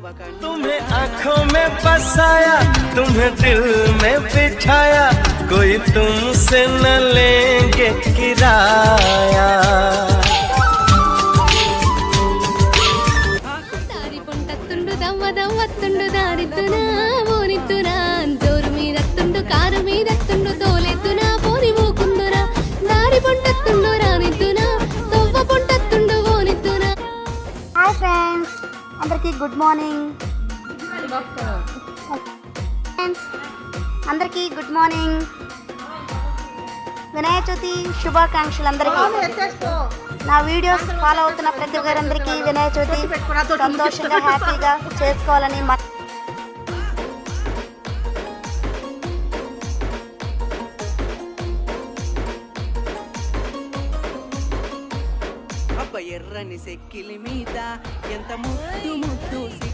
तुम्हें आंखों में बसाया, तुम्हें दिल में बिठाया, कोई तुमसे न लेंगे किराया। దారి పొంటత్తుండు దవ్వదవ్వత్తుండు దారితునా ఓనితునా జోరు మీదత్తుండు కారు మీదత్తుండు తోలెత్తునా పోని మూకుందునా దారి పొంటత్తుండు రానితునా తొవ్వ పొంటత్తుండు ఓనితునా. హాయ్ ఫ్రెండ్స్, అందరికీ గుడ్ మార్నింగ్. ఫ్రెండ్స్ అందరికీ గుడ్ మార్నింగ్. వినాయక చవితి శుభాకాంక్షలు అందరికీ. నా వీడియోస్ ఫాలో అవుతున్న ప్రతి ఒక్కరందరికీ వినాయక చవితి సంతోషంగా హ్యాపీగా చేసుకోవాలని ఎర్రని సెక్కిలి మీద ఎంత ముద్దు ముద్దు